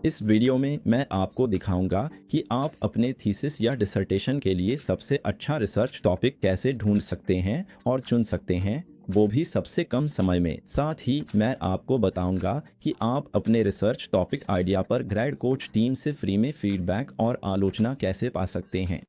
इस वीडियो में मैं आपको दिखाऊंगा कि आप अपने थीसिस या डिसर्टेशन के लिए सबसे अच्छा रिसर्च टॉपिक कैसे ढूंढ सकते हैं और चुन सकते हैं, वो भी सबसे कम समय में। साथ ही मैं आपको बताऊंगा कि आप अपने रिसर्च टॉपिक आइडिया पर ग्रेड कोच टीम से फ्री में फीडबैक और आलोचना कैसे पा सकते हैं।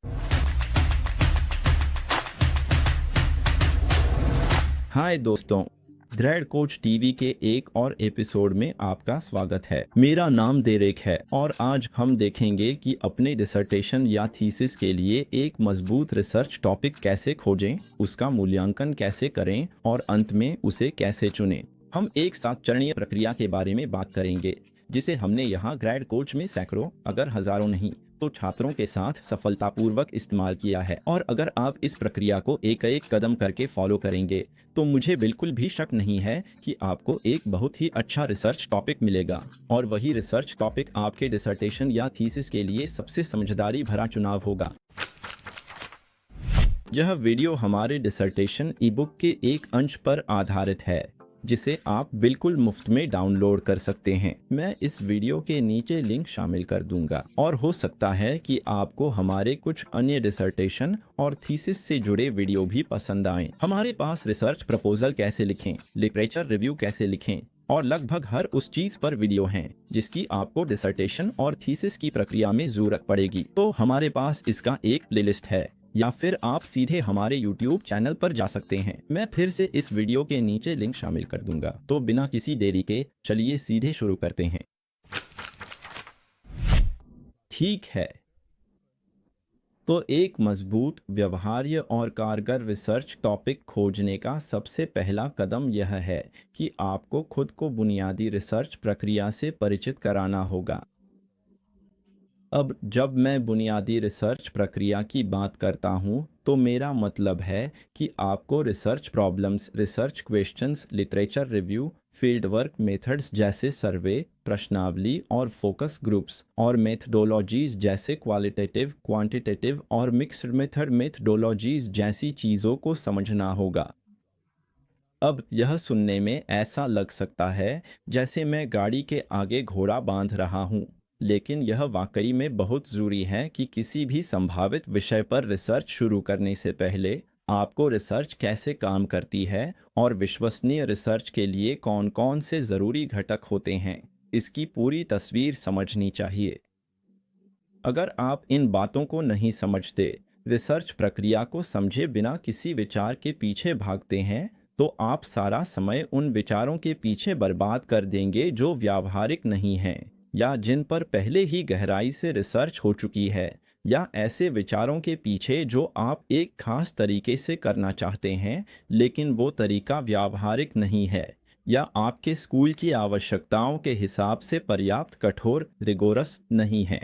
हाय दोस्तों, ग्रेड कोच टीवी के एक और एपिसोड में आपका स्वागत है। मेरा नाम देरेक है और आज हम देखेंगे कि अपने डिसर्टेशन या थीसिस के लिए एक मजबूत रिसर्च टॉपिक कैसे खोजें, उसका मूल्यांकन कैसे करें और अंत में उसे कैसे चुनें। हम एक साथ चरणीय प्रक्रिया के बारे में बात करेंगे, जिसे हमने यहाँ ग्रेड कोच में सैकड़ों अगर हजारों नहीं तो छात्रों के साथ सफलतापूर्वक इस्तेमाल किया है। और अगर आप इस प्रक्रिया को एक एक कदम करके फॉलो करेंगे तो मुझे बिल्कुल भी शक नहीं है कि आपको एक बहुत ही अच्छा रिसर्च टॉपिक मिलेगा। और वही रिसर्च टॉपिक आपके डिसर्टेशन या थीसिस के लिए सबसे समझदारी भरा चुनाव होगा। यह वीडियो हमारे डिसर्टेशन ईबुक के एक अंश पर आधारित है, जिसे आप बिल्कुल मुफ्त में डाउनलोड कर सकते हैं। मैं इस वीडियो के नीचे लिंक शामिल कर दूंगा और हो सकता है कि आपको हमारे कुछ अन्य डिसर्टेशन और थीसिस से जुड़े वीडियो भी पसंद आएं। हमारे पास रिसर्च प्रपोजल कैसे लिखें, लिटरेचर रिव्यू कैसे लिखें और लगभग हर उस चीज पर वीडियो हैं जिसकी आपको डिसर्टेशन और थीसिस की प्रक्रिया में जरूरत पड़ेगी। तो हमारे पास इसका एक प्लेलिस्ट है, या फिर आप सीधे हमारे YouTube चैनल पर जा सकते हैं। मैं फिर से इस वीडियो के नीचे लिंक शामिल कर दूंगा। तो बिना किसी देरी के चलिए सीधे शुरू करते हैं। ठीक है, तो एक मजबूत, व्यवहार्य और कारगर रिसर्च टॉपिक खोजने का सबसे पहला कदम यह है कि आपको खुद को बुनियादी रिसर्च प्रक्रिया से परिचित कराना होगा। अब जब मैं बुनियादी रिसर्च प्रक्रिया की बात करता हूँ तो मेरा मतलब है कि आपको research problems, research questions, literature review, field work methods जैसे सर्वे, प्रश्नावली और फोकस ग्रुप्स और मेथडोलॉजीज जैसे क्वालिटेटिव, क्वांटिटेटिव और मिक्स्ड मेथड मेथडोलॉजीज जैसी चीज़ों को समझना होगा। अब यह सुनने में ऐसा लग सकता है जैसे मैं गाड़ी के आगे घोड़ा बांध रहा हूँ, लेकिन यह वाकई में बहुत ज़रूरी है कि किसी भी संभावित विषय पर रिसर्च शुरू करने से पहले आपको रिसर्च कैसे काम करती है और विश्वसनीय रिसर्च के लिए कौन-कौन से ज़रूरी घटक होते हैं, इसकी पूरी तस्वीर समझनी चाहिए। अगर आप इन बातों को नहीं समझते, रिसर्च प्रक्रिया को समझे बिना किसी विचार के पीछे भागते हैं, तो आप सारा समय उन विचारों के पीछे बर्बाद कर देंगे जो व्यावहारिक नहीं हैं या जिन पर पहले ही गहराई से रिसर्च हो चुकी है, या ऐसे विचारों के पीछे जो आप एक खास तरीके से करना चाहते हैं लेकिन वो तरीका व्यावहारिक नहीं है या आपके स्कूल की आवश्यकताओं के हिसाब से पर्याप्त कठोर, रिगोरस नहीं है।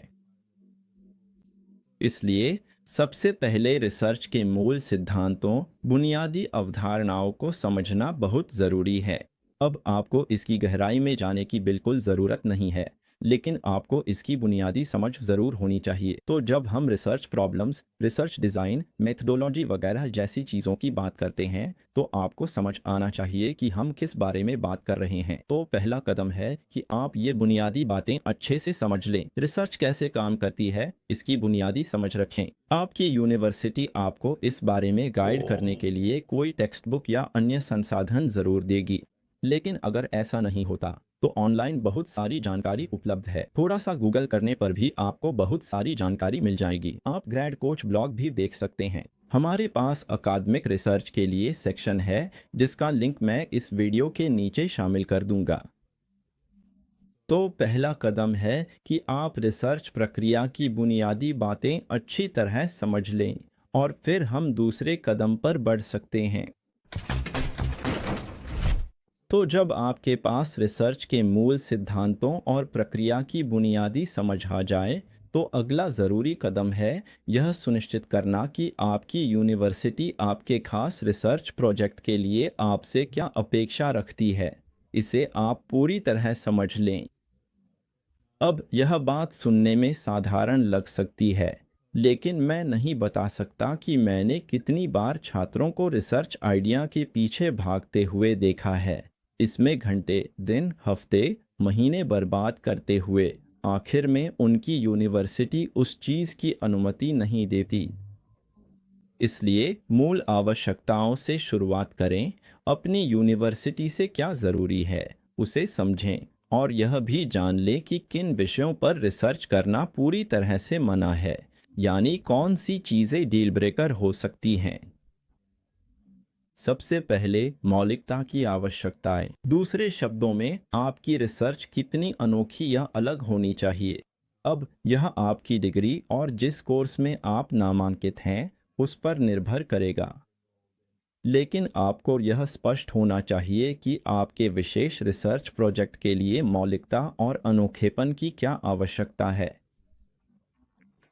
इसलिए सबसे पहले रिसर्च के मूल सिद्धांतों, बुनियादी अवधारणाओं को समझना बहुत ज़रूरी है। अब आपको इसकी गहराई में जाने की बिल्कुल ज़रूरत नहीं है, लेकिन आपको इसकी बुनियादी समझ ज़रूर होनी चाहिए। तो जब हम research problems, research design, methodology वगैरह जैसी चीज़ों की बात करते हैं तो आपको समझ आना चाहिए कि हम किस बारे में बात कर रहे हैं। तो पहला कदम है कि आप ये बुनियादी बातें अच्छे से समझ लें। रिसर्च कैसे काम करती है, इसकी बुनियादी समझ रखें। आपकी यूनिवर्सिटी आपको इस बारे में गाइड करने के लिए कोई टेक्स्ट बुक या अन्य संसाधन ज़रूर देगी, लेकिन अगर ऐसा नहीं होता तो ऑनलाइन बहुत सारी जानकारी उपलब्ध है। थोड़ा सा गूगल करने पर भी आपको बहुत सारी जानकारी मिल जाएगी। आप ग्रेड कोच ब्लॉग भी देख सकते हैं। हमारे पास अकादमिक रिसर्च के लिए सेक्शन है, जिसका लिंक मैं इस वीडियो के नीचे शामिल कर दूंगा। तो पहला कदम है कि आप रिसर्च प्रक्रिया की बुनियादी बातें अच्छी तरह समझ लें और फिर हम दूसरे कदम पर बढ़ सकते हैं। तो जब आपके पास रिसर्च के मूल सिद्धांतों और प्रक्रिया की बुनियादी समझ आ जाए, तो अगला ज़रूरी कदम है यह सुनिश्चित करना कि आपकी यूनिवर्सिटी आपके खास रिसर्च प्रोजेक्ट के लिए आपसे क्या अपेक्षा रखती है, इसे आप पूरी तरह समझ लें। अब यह बात सुनने में साधारण लग सकती है, लेकिन मैं नहीं बता सकता कि मैंने कितनी बार छात्रों को रिसर्च आइडिया के पीछे भागते हुए देखा है, इसमें घंटे, दिन, हफ्ते, महीने बर्बाद करते हुए। आखिर में उनकी यूनिवर्सिटी उस चीज़ की अनुमति नहीं देती। इसलिए मूल आवश्यकताओं से शुरुआत करें। अपनी यूनिवर्सिटी से क्या ज़रूरी है उसे समझें और यह भी जान लें कि किन विषयों पर रिसर्च करना पूरी तरह से मना है, यानी कौन सी चीज़ें डील ब्रेकर हो सकती हैं। सबसे पहले मौलिकता की आवश्यकताएं। दूसरे शब्दों में आपकी रिसर्च कितनी अनोखी या अलग होनी चाहिए। अब यह आपकी डिग्री और जिस कोर्स में आप नामांकित हैं उस पर निर्भर करेगा, लेकिन आपको यह स्पष्ट होना चाहिए कि आपके विशेष रिसर्च प्रोजेक्ट के लिए मौलिकता और अनोखेपन की क्या आवश्यकता है।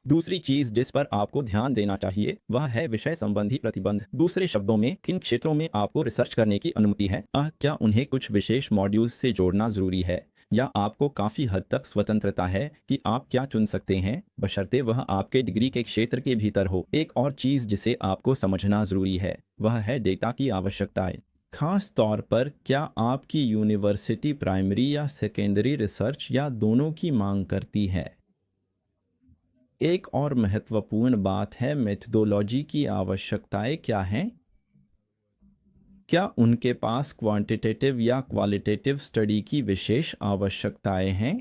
दूसरी चीज जिस पर आपको ध्यान देना चाहिए वह है विषय संबंधी प्रतिबंध। दूसरे शब्दों में किन क्षेत्रों में आपको रिसर्च करने की अनुमति है। क्या उन्हें कुछ विशेष मॉड्यूल्स से जोड़ना जरूरी है, या आपको काफी हद तक स्वतंत्रता है कि आप क्या चुन सकते हैं, बशर्ते वह आपके डिग्री के क्षेत्र के भीतर हो। एक और चीज जिसे आपको समझना जरूरी है वह है डेटा की आवश्यकताएं। खास तौर पर क्या आपकी यूनिवर्सिटी प्राइमरी या सेकेंडरी रिसर्च या दोनों की मांग करती है। एक और महत्वपूर्ण बात है मेथडोलॉजी की आवश्यकताएं क्या हैं। क्या उनके पास क्वांटिटेटिव या क्वालिटेटिव स्टडी की विशेष आवश्यकताएं हैं।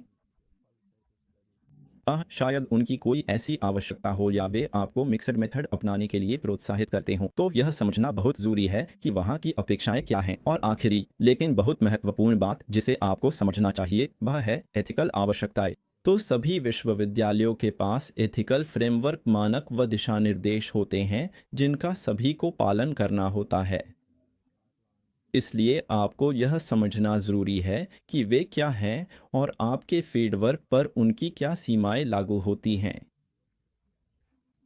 शायद उनकी कोई ऐसी आवश्यकता हो या वे आपको मिक्सड मेथड अपनाने के लिए प्रोत्साहित करते हों। तो यह समझना बहुत ज़रूरी है कि वहाँ की अपेक्षाएं क्या हैं। और आखिरी लेकिन बहुत महत्वपूर्ण बात जिसे आपको समझना चाहिए वह है एथिकल आवश्यकताएं। तो सभी विश्वविद्यालयों के पास एथिकल फ्रेमवर्क, मानक व दिशा निर्देश होते हैं जिनका सभी को पालन करना होता है। इसलिए आपको यह समझना ज़रूरी है कि वे क्या हैं और आपके फील्डवर्क पर उनकी क्या सीमाएं लागू होती हैं।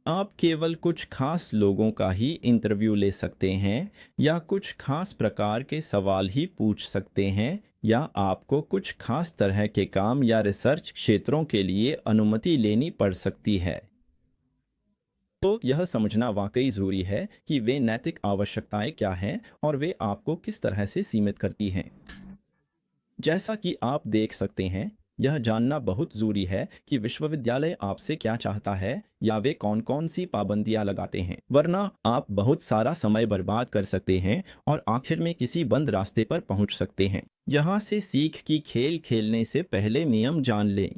आप केवल कुछ खास लोगों का ही इंटरव्यू ले सकते हैं, या कुछ खास प्रकार के सवाल ही पूछ सकते हैं, या आपको कुछ खास तरह के काम या रिसर्च क्षेत्रों के लिए अनुमति लेनी पड़ सकती है। तो यह समझना वाकई ज़रूरी है कि वे नैतिक आवश्यकताएं क्या हैं और वे आपको किस तरह से सीमित करती हैं। जैसा कि आप देख सकते हैं, यह जानना बहुत ज़रूरी है कि विश्वविद्यालय आपसे क्या चाहता है या वे कौन कौन सी पाबंदियां लगाते हैं, वरना आप बहुत सारा समय बर्बाद कर सकते हैं और आखिर में किसी बंद रास्ते पर पहुंच सकते हैं। यहाँ से सीख कि खेल खेलने से पहले नियम जान लें।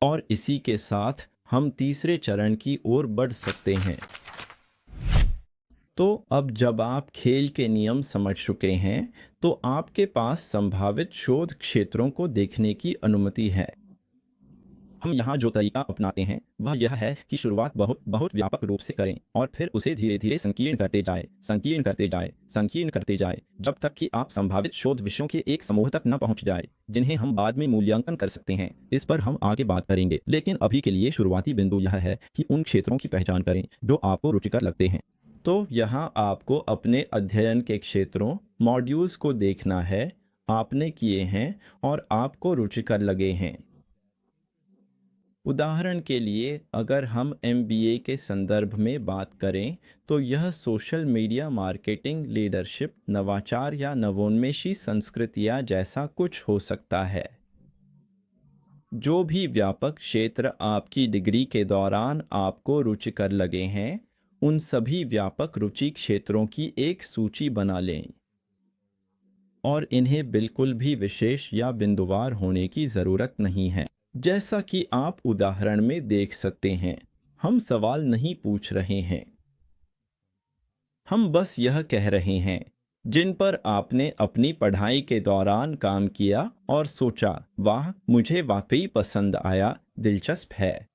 और इसी के साथ हम तीसरे चरण की ओर बढ़ सकते हैं। तो अब जब आप खेल के नियम समझ चुके हैं तो आपके पास संभावित शोध क्षेत्रों को देखने की अनुमति है। हम यहाँ जो तरीका अपनाते हैं वह यह है कि शुरुआत बहुत बहुत व्यापक रूप से करें और फिर उसे धीरे धीरे संकीर्ण करते जाएं, संकीर्ण करते जाएं, संकीर्ण करते जाएं, जब तक कि आप संभावित शोध विषयों के एक समूह तक न पहुँच जाए जिन्हें हम बाद में मूल्यांकन कर सकते हैं। इस पर हम आगे बात करेंगे, लेकिन अभी के लिए शुरुआती बिंदु यह है कि उन क्षेत्रों की पहचान करें जो आपको रुचिकर लगते हैं। तो यहाँ आपको अपने अध्ययन के क्षेत्रों, मॉड्यूल्स को देखना है, आपने किए हैं और आपको रुचिकर लगे हैं। उदाहरण के लिए अगर हम MBA के संदर्भ में बात करें तो यह सोशल मीडिया मार्केटिंग, लीडरशिप, नवाचार या नवोन्मेषी संस्कृतियाँ जैसा कुछ हो सकता है। जो भी व्यापक क्षेत्र आपकी डिग्री के दौरान आपको रुचिकर लगे हैं उन सभी व्यापक रुचि क्षेत्रों की एक सूची बना लें और इन्हें बिल्कुल भी विशेष या बिंदुवार होने की ज़रूरत नहीं है। जैसा कि आप उदाहरण में देख सकते हैं, हम सवाल नहीं पूछ रहे हैं, हम बस यह कह रहे हैं जिन पर आपने अपनी पढ़ाई के दौरान काम किया और सोचा वाह मुझे वाकई पसंद आया, दिलचस्प है,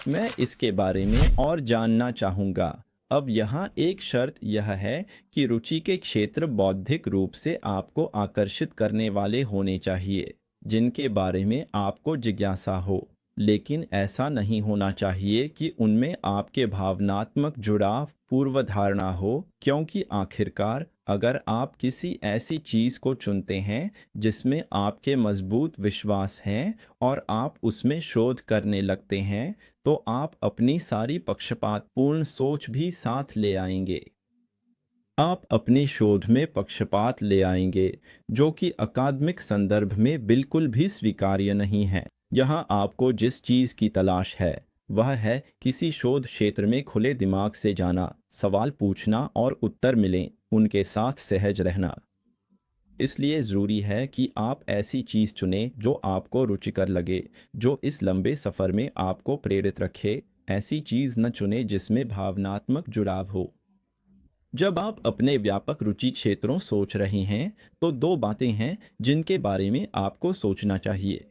मैं इसके बारे में और जानना चाहूँगा। अब यहाँ एक शर्त यह है कि रुचि के क्षेत्र बौद्धिक रूप से आपको आकर्षित करने वाले होने चाहिए, जिनके बारे में आपको जिज्ञासा हो, लेकिन ऐसा नहीं होना चाहिए कि उनमें आपके भावनात्मक जुड़ाव, पूर्वधारणा हो, क्योंकि आखिरकार अगर आप किसी ऐसी चीज़ को चुनते हैं जिसमें आपके मजबूत विश्वास हैं और आप उसमें शोध करने लगते हैं, तो आप अपनी सारी पक्षपातपूर्ण सोच भी साथ ले आएंगे। आप अपनी शोध में पक्षपात ले आएंगे, जो कि अकादमिक संदर्भ में बिल्कुल भी स्वीकार्य नहीं है। यहाँ आपको जिस चीज़ की तलाश है वह है किसी शोध क्षेत्र में खुले दिमाग से जाना, सवाल पूछना और उत्तर मिलें, उनके साथ सहज रहना। इसलिए ज़रूरी है कि आप ऐसी चीज़ चुनें जो आपको रुचिकर लगे, जो इस लंबे सफ़र में आपको प्रेरित रखे। ऐसी चीज़ न चुनें जिसमें भावनात्मक जुड़ाव हो। जब आप अपने व्यापक रुचि क्षेत्रों सोच रहे हैं, तो दो बातें हैं जिनके बारे में आपको सोचना चाहिए।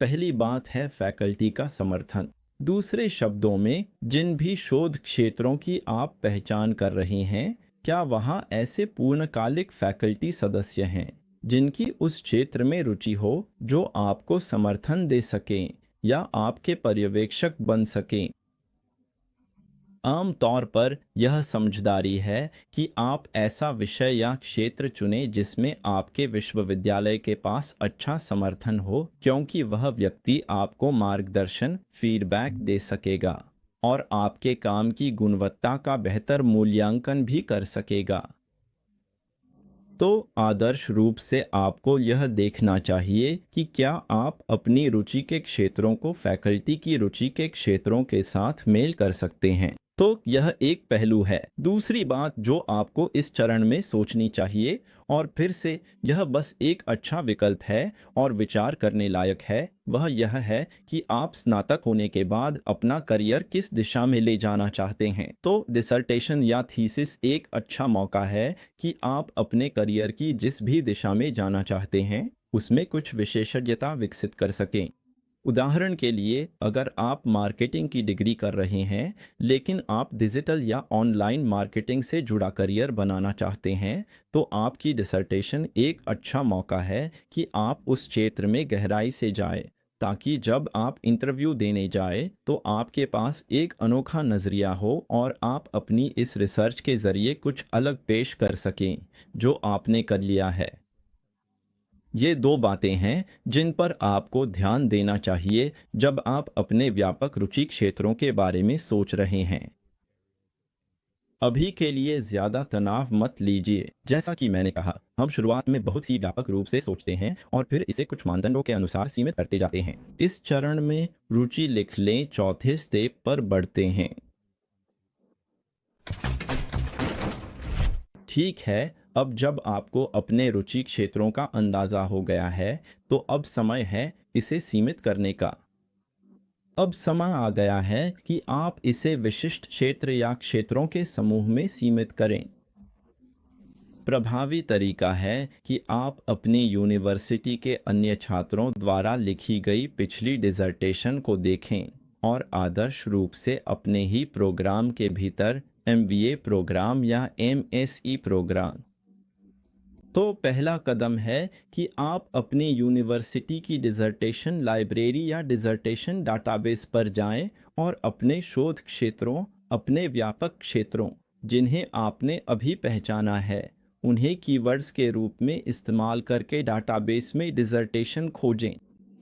पहली बात है फैकल्टी का समर्थन। दूसरे शब्दों में, जिन भी शोध क्षेत्रों की आप पहचान कर रहे हैं, क्या वहाँ ऐसे पूर्णकालिक फैकल्टी सदस्य हैं जिनकी उस क्षेत्र में रुचि हो, जो आपको समर्थन दे सकें या आपके पर्यवेक्षक बन सकें। आम तौर पर यह समझदारी है कि आप ऐसा विषय या क्षेत्र चुनें जिसमें आपके विश्वविद्यालय के पास अच्छा समर्थन हो, क्योंकि वह व्यक्ति आपको मार्गदर्शन, फीडबैक दे सकेगा और आपके काम की गुणवत्ता का बेहतर मूल्यांकन भी कर सकेगा। तो आदर्श रूप से आपको यह देखना चाहिए कि क्या आप अपनी रुचि के क्षेत्रों को फैकल्टी की रुचि के क्षेत्रों के साथ मेल कर सकते हैं। तो यह एक पहलू है। दूसरी बात जो आपको इस चरण में सोचनी चाहिए, और फिर से यह बस एक अच्छा विकल्प है और विचार करने लायक है, वह यह है कि आप स्नातक होने के बाद अपना करियर किस दिशा में ले जाना चाहते हैं। तो डिसर्टेशन या थीसिस एक अच्छा मौका है कि आप अपने करियर की जिस भी दिशा में जाना चाहते हैं उसमें कुछ विशेषज्ञता विकसित कर सकें। उदाहरण के लिए, अगर आप मार्केटिंग की डिग्री कर रहे हैं लेकिन आप डिजिटल या ऑनलाइन मार्केटिंग से जुड़ा करियर बनाना चाहते हैं, तो आपकी डिसर्टेशन एक अच्छा मौका है कि आप उस क्षेत्र में गहराई से जाएं, ताकि जब आप इंटरव्यू देने जाएं तो आपके पास एक अनोखा नज़रिया हो और आप अपनी इस रिसर्च के ज़रिए कुछ अलग पेश कर सकें जो आपने कर लिया है। ये दो बातें हैं जिन पर आपको ध्यान देना चाहिए जब आप अपने व्यापक रुचि क्षेत्रों के बारे में सोच रहे हैं। अभी के लिए ज़्यादा तनाव मत लीजिए। जैसा कि मैंने कहा, हम शुरुआत में बहुत ही व्यापक रूप से सोचते हैं और फिर इसे कुछ मानदंडों के अनुसार सीमित करते जाते हैं। इस चरण में रुचि लिख लें, चौथे स्टेप पर बढ़ते हैं। ठीक है, अब जब आपको अपने रुचि क्षेत्रों का अंदाज़ा हो गया है, तो अब समय है इसे सीमित करने का। अब समय आ गया है कि आप इसे विशिष्ट क्षेत्र या क्षेत्रों के समूह में सीमित करें। प्रभावी तरीका है कि आप अपनी यूनिवर्सिटी के अन्य छात्रों द्वारा लिखी गई पिछली डिसर्टेशन को देखें और आदर्श रूप से अपने ही प्रोग्राम के भीतर एमबीए प्रोग्राम या एमएसई प्रोग्राम। तो पहला कदम है कि आप अपनी यूनिवर्सिटी की डिसर्टेशन लाइब्रेरी या डिसर्टेशन डाटाबेस पर जाएं और अपने शोध क्षेत्रों, अपने व्यापक क्षेत्रों जिन्हें आपने अभी पहचाना है, उन्हें कीवर्ड्स के रूप में इस्तेमाल करके डाटाबेस में डिसर्टेशन खोजें।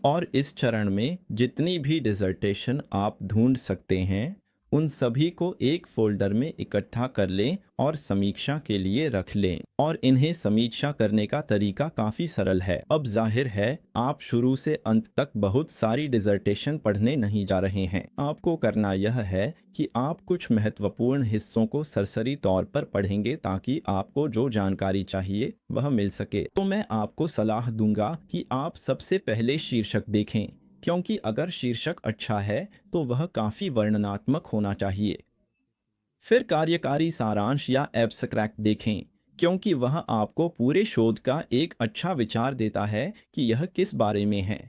और इस चरण में जितनी भी डिसर्टेशन आप ढूंढ सकते हैं, उन सभी को एक फोल्डर में इकट्ठा कर लें और समीक्षा के लिए रख लें। और इन्हें समीक्षा करने का तरीका काफ़ी सरल है। अब जाहिर है आप शुरू से अंत तक बहुत सारी डिसर्टेशन पढ़ने नहीं जा रहे हैं। आपको करना यह है कि आप कुछ महत्वपूर्ण हिस्सों को सरसरी तौर पर पढ़ेंगे ताकि आपको जो जानकारी चाहिए वह मिल सके। तो मैं आपको सलाह दूंगा कि आप सबसे पहले शीर्षक देखें, क्योंकि अगर शीर्षक अच्छा है तो वह काफ़ी वर्णनात्मक होना चाहिए। फिर कार्यकारी सारांश या एब्स्ट्रैक्ट देखें, क्योंकि वह आपको पूरे शोध का एक अच्छा विचार देता है कि यह किस बारे में है।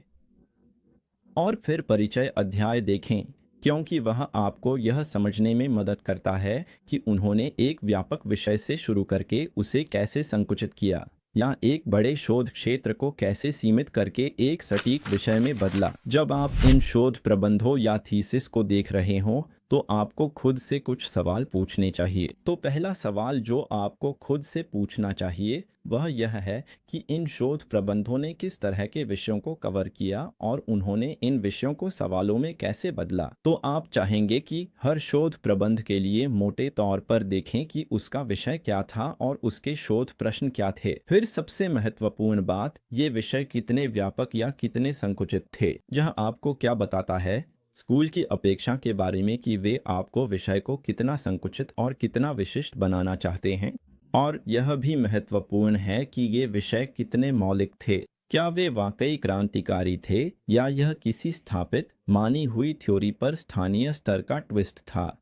और फिर परिचय अध्याय देखें, क्योंकि वह आपको यह समझने में मदद करता है कि उन्होंने एक व्यापक विषय से शुरू करके उसे कैसे संकुचित किया या एक बड़े शोध क्षेत्र को कैसे सीमित करके एक सटीक विषय में बदला। जब आप इन शोध प्रबंधों या थीसिस को देख रहे हों, तो आपको खुद से कुछ सवाल पूछने चाहिए। तो पहला सवाल जो आपको खुद से पूछना चाहिए वह यह है कि इन शोध प्रबंधों ने किस तरह के विषयों को कवर किया और उन्होंने इन विषयों को सवालों में कैसे बदला। तो आप चाहेंगे कि हर शोध प्रबंध के लिए मोटे तौर पर देखें कि उसका विषय क्या था और उसके शोध प्रश्न क्या थे। फिर सबसे महत्वपूर्ण बात, ये विषय कितने व्यापक या कितने संकुचित थे। यह आपको क्या बताता है स्कूल की अपेक्षा के बारे में कि वे आपको विषय को कितना संकुचित और कितना विशिष्ट बनाना चाहते हैं। और यह भी महत्वपूर्ण है कि ये विषय कितने मौलिक थे। क्या वे वाकई क्रांतिकारी थे या यह किसी स्थापित मानी हुई थ्योरी पर स्थानीय स्तर का ट्विस्ट था।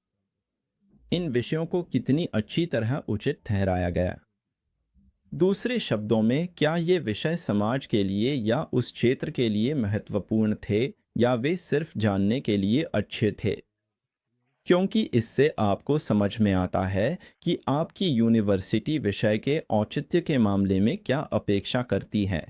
इन विषयों को कितनी अच्छी तरह उचित ठहराया गया। दूसरे शब्दों में, क्या ये विषय समाज के लिए या उस क्षेत्र के लिए महत्वपूर्ण थे या वे सिर्फ जानने के लिए अच्छे थे। क्योंकि इससे आपको समझ में आता है कि आपकी यूनिवर्सिटी विषय के औचित्य के मामले में क्या अपेक्षा करती है।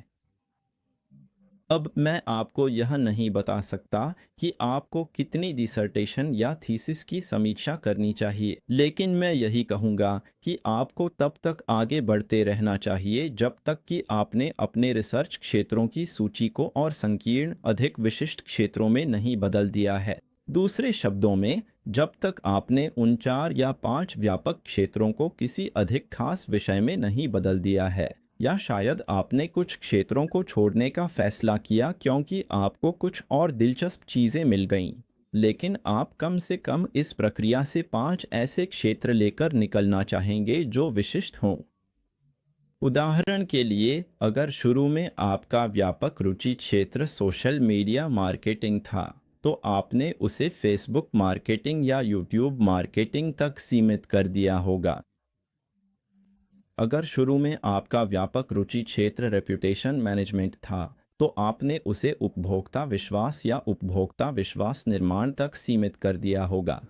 अब मैं आपको यह नहीं बता सकता कि आपको कितनी डिसर्टेशन या थीसिस की समीक्षा करनी चाहिए, लेकिन मैं यही कहूँगा कि आपको तब तक आगे बढ़ते रहना चाहिए जब तक कि आपने अपने रिसर्च क्षेत्रों की सूची को और संकीर्ण अधिक विशिष्ट क्षेत्रों में नहीं बदल दिया है। दूसरे शब्दों में, जब तक आपने उन 4 या 5 व्यापक क्षेत्रों को किसी अधिक खास विषय में नहीं बदल दिया है, या शायद आपने कुछ क्षेत्रों को छोड़ने का फैसला किया क्योंकि आपको कुछ और दिलचस्प चीज़ें मिल गईं, लेकिन आप कम से कम इस प्रक्रिया से 5 ऐसे क्षेत्र लेकर निकलना चाहेंगे जो विशिष्ट हों। उदाहरण के लिए, अगर शुरू में आपका व्यापक रुचि क्षेत्र सोशल मीडिया मार्केटिंग था, तो आपने उसे फेसबुक मार्केटिंग या यूट्यूब मार्केटिंग तक सीमित कर दिया होगा। अगर शुरू में आपका व्यापक रुचि क्षेत्र रेप्यूटेशन मैनेजमेंट था, तो आपने उसे उपभोक्ता विश्वास या उपभोक्ता विश्वास निर्माण तक सीमित कर दिया होगा।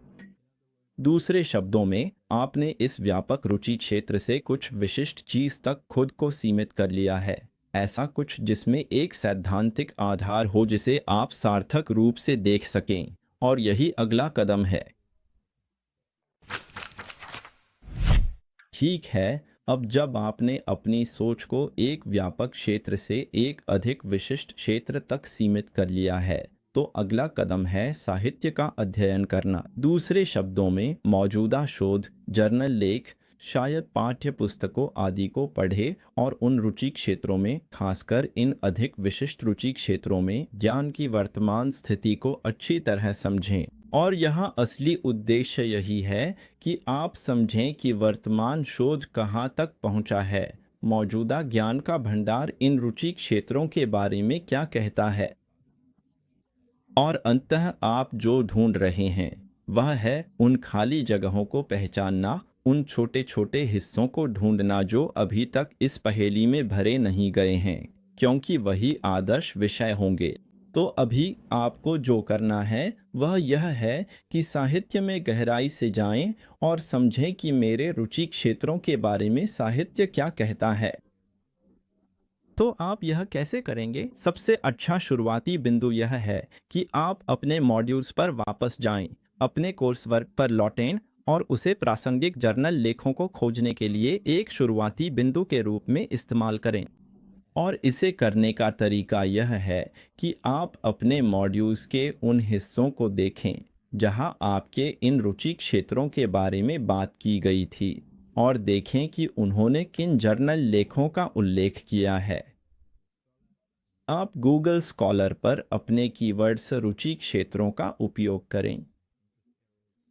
दूसरे शब्दों में, आपने इस व्यापक रुचि क्षेत्र से कुछ विशिष्ट चीज तक खुद को सीमित कर लिया है, ऐसा कुछ जिसमें एक सैद्धांतिक आधार हो जिसे आप सार्थक रूप से देख सकें। और यही अगला कदम है। ठीक है, अब जब आपने अपनी सोच को एक व्यापक क्षेत्र से एक अधिक विशिष्ट क्षेत्र तक सीमित कर लिया है, तो अगला कदम है साहित्य का अध्ययन करना। दूसरे शब्दों में, मौजूदा शोध, जर्नल लेख, शायद पाठ्य पुस्तकों आदि को पढ़ें और उन रुचि क्षेत्रों में, खासकर इन अधिक विशिष्ट रुचि क्षेत्रों में, ज्ञान की वर्तमान स्थिति को अच्छी तरह समझें। और यहाँ असली उद्देश्य यही है कि आप समझें कि वर्तमान शोध कहाँ तक पहुँचा है, मौजूदा ज्ञान का भंडार इन रुचि क्षेत्रों के बारे में क्या कहता है। और अंततः आप जो ढूंढ रहे हैं वह है उन खाली जगहों को पहचानना, उन छोटे छोटे हिस्सों को ढूंढना जो अभी तक इस पहेली में भरे नहीं गए हैं, क्योंकि वही आदर्श विषय होंगे। तो अभी आपको जो करना है वह यह है कि साहित्य में गहराई से जाएं और समझें कि मेरे रुचि क्षेत्रों के बारे में साहित्य क्या कहता है। तो आप यह कैसे करेंगे? सबसे अच्छा शुरुआती बिंदु यह है कि आप अपने मॉड्यूल्स पर वापस जाएं, अपने कोर्स वर्क पर लौटें और उसे प्रासंगिक जर्नल लेखों को खोजने के लिए एक शुरुआती बिंदु के रूप में इस्तेमाल करें। और इसे करने का तरीका यह है कि आप अपने मॉड्यूल्स के उन हिस्सों को देखें जहां आपके इन रुचि क्षेत्रों के बारे में बात की गई थी और देखें कि उन्होंने किन जर्नल लेखों का उल्लेख किया है। आप गूगल स्कॉलर पर अपने कीवर्ड्स रुचि क्षेत्रों का उपयोग करें।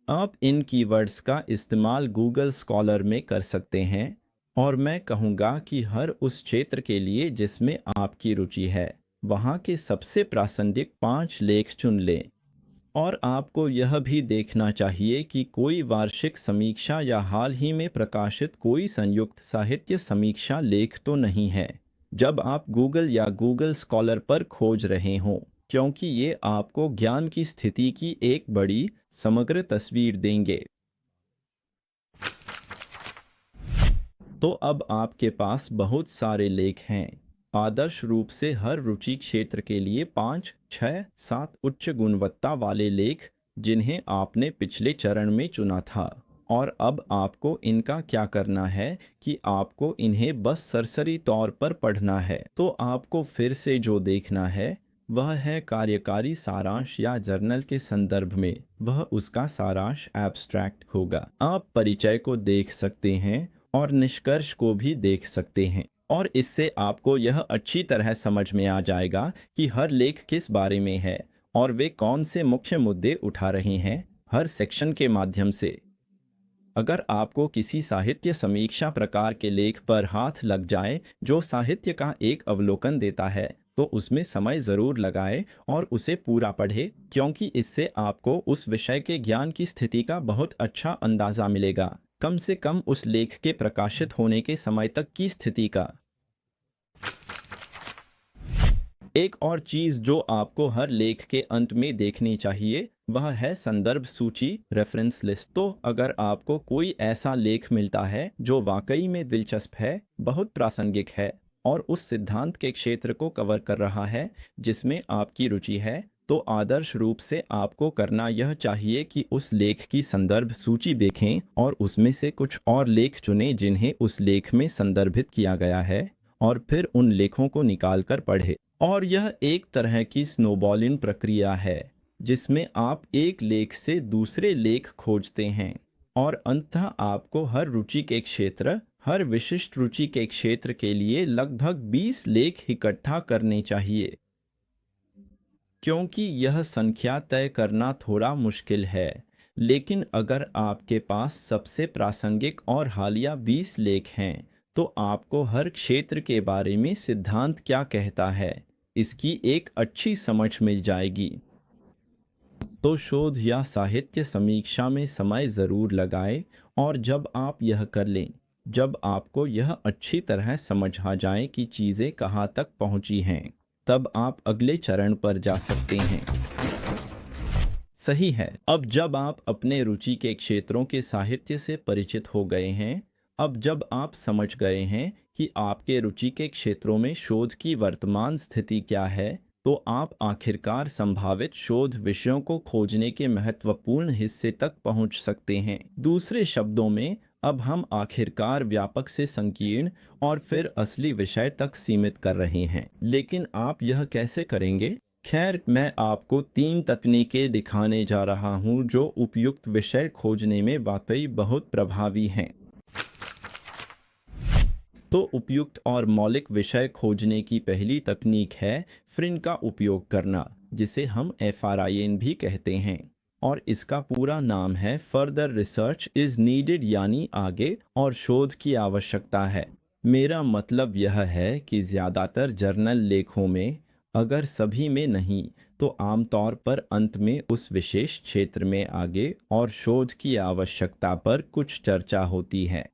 आप इन कीवर्ड्स का इस्तेमाल गूगल स्कॉलर में कर सकते हैं, और मैं कहूँगा कि हर उस क्षेत्र के लिए जिसमें आपकी रुचि है, वहाँ के सबसे प्रासंगिक 5 लेख चुन लें। और आपको यह भी देखना चाहिए कि कोई वार्षिक समीक्षा या हाल ही में प्रकाशित कोई संयुक्त साहित्य समीक्षा लेख तो नहीं है जब आप गूगल या गूगल स्कॉलर पर खोज रहे हों, क्योंकि ये आपको ज्ञान की स्थिति की एक बड़ी समग्र तस्वीर देंगे। तो अब आपके पास बहुत सारे लेख हैं। आदर्श रूप से हर रुचि क्षेत्र के लिए 5, 6, 7 उच्च गुणवत्ता वाले लेख जिन्हें आपने पिछले चरण में चुना था, और अब आपको इनका क्या करना है कि आपको इन्हें बस सरसरी तौर पर पढ़ना है। तो आपको फिर से जो देखना है वह है कार्यकारी सारांश या जर्नल के संदर्भ में वह उसका सारांश एब्स्ट्रैक्ट होगा। आप परिचय को देख सकते हैं और निष्कर्ष को भी देख सकते हैं, और इससे आपको यह अच्छी तरह समझ में आ जाएगा कि हर लेख किस बारे में है और वे कौन से मुख्य मुद्दे उठा रहे हैं हर सेक्शन के माध्यम से। अगर आपको किसी साहित्य समीक्षा प्रकार के लेख पर हाथ लग जाए जो साहित्य का एक अवलोकन देता है, तो उसमें समय ज़रूर लगाए और उसे पूरा पढ़े, क्योंकि इससे आपको उस विषय के ज्ञान की स्थिति का बहुत अच्छा अंदाज़ा मिलेगा, कम से कम उस लेख के प्रकाशित होने के समय तक की स्थिति का। एक और चीज़ जो आपको हर लेख के अंत में देखनी चाहिए वह है संदर्भ सूची, रेफरेंस लिस्ट। तो अगर आपको कोई ऐसा लेख मिलता है जो वाकई में दिलचस्प है, बहुत प्रासंगिक है और उस सिद्धांत के क्षेत्र को कवर कर रहा है जिसमें आपकी रुचि है, तो आदर्श रूप से आपको करना यह चाहिए कि उस लेख की संदर्भ सूची देखें और उसमें से कुछ और लेख चुनें जिन्हें उस लेख में संदर्भित किया गया है, और फिर उन लेखों को निकालकर पढ़ें। और यह एक तरह की स्नोबॉलिंग प्रक्रिया है जिसमें आप एक लेख से दूसरे लेख खोजते हैं और अंततः आपको हर रुचि के क्षेत्र, हर विशिष्ट रुचि के क्षेत्र के लिए लगभग 20 लेख इकट्ठा करने चाहिए। क्योंकि यह संख्या तय करना थोड़ा मुश्किल है, लेकिन अगर आपके पास सबसे प्रासंगिक और हालिया 20 लेख हैं, तो आपको हर क्षेत्र के बारे में सिद्धांत क्या कहता है इसकी एक अच्छी समझ मिल जाएगी। तो शोध या साहित्य समीक्षा में समय ज़रूर लगाएं, और जब आप यह कर लें, जब आपको यह अच्छी तरह समझ आ जाए कि चीज़ें कहाँ तक पहुँची हैं, तब आप अगले चरण पर जा सकते हैं। सही है। अब जब आप अपने रुचि के क्षेत्रों के साहित्य से परिचित हो गए हैं, अब जब आप समझ गए हैं कि आपके रुचि के क्षेत्रों में शोध की वर्तमान स्थिति क्या है, तो आप आखिरकार संभावित शोध विषयों को खोजने के महत्वपूर्ण हिस्से तक पहुंच सकते हैं। दूसरे शब्दों में, अब हम आखिरकार व्यापक से संकीर्ण और फिर असली विषय तक सीमित कर रहे हैं। लेकिन आप यह कैसे करेंगे? खैर, मैं आपको 3 तकनीकें दिखाने जा रहा हूं जो उपयुक्त विषय खोजने में वाकई बहुत प्रभावी हैं। तो उपयुक्त और मौलिक विषय खोजने की पहली तकनीक है फ्रिन का उपयोग करना, जिसे हम FRIN भी कहते हैं, और इसका पूरा नाम है फर्दर रिसर्च इज़ नीडेड, यानी आगे और शोध की आवश्यकता है। मेरा मतलब यह है कि ज़्यादातर जर्नल लेखों में, अगर सभी में नहीं, तो आमतौर पर अंत में उस विशेष क्षेत्र में आगे और शोध की आवश्यकता पर कुछ चर्चा होती है।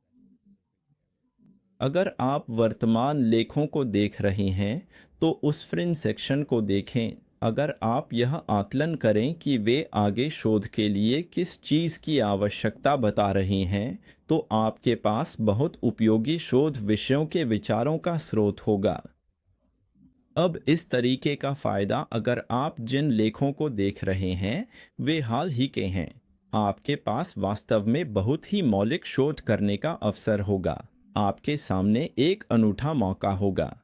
अगर आप वर्तमान लेखों को देख रहे हैं, तो उस फ्रिंज सेक्शन को देखें। अगर आप यह आकलन करें कि वे आगे शोध के लिए किस चीज़ की आवश्यकता बता रहे हैं, तो आपके पास बहुत उपयोगी शोध विषयों के विचारों का स्रोत होगा। अब इस तरीके का फ़ायदा, अगर आप जिन लेखों को देख रहे हैं वे हाल ही के हैं, आपके पास वास्तव में बहुत ही मौलिक शोध करने का अवसर होगा। आपके सामने एक अनूठा मौका होगा।